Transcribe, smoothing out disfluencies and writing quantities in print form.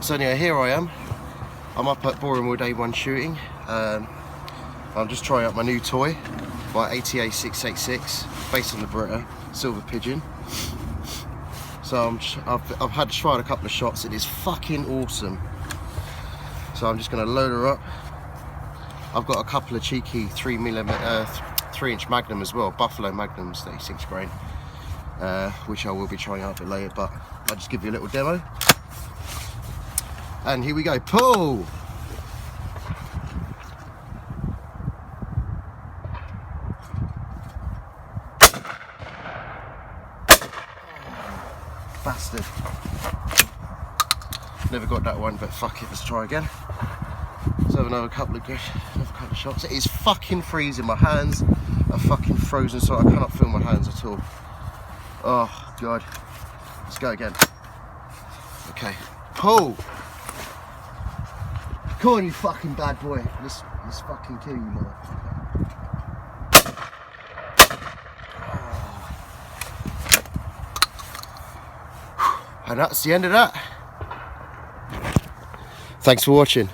So anyway, here I am. I'm up at Borehamwood A1 shooting. I'm just trying out my new toy by ATA 686, based on the Beretta Silver Pigeon. So I've had tried a couple of shots. It is fucking awesome. So I'm just going to load her up. I've got a couple of cheeky 3-inch Magnum as well, Buffalo Magnums, 36 grain, which I will be trying out a bit later. But I'll just give you a little demo. And here we go. Pull. Bastard. Never got that one, but fuck it, let's try again. Let's have another couple of shots. It is fucking freezing. My hands are fucking frozen, so I cannot feel my hands at all. Oh god. Let's go again. Okay. Pull. Come on, you fucking bad boy. Let's fucking kill you, motherfucker. And that's the end of that. Thanks for watching.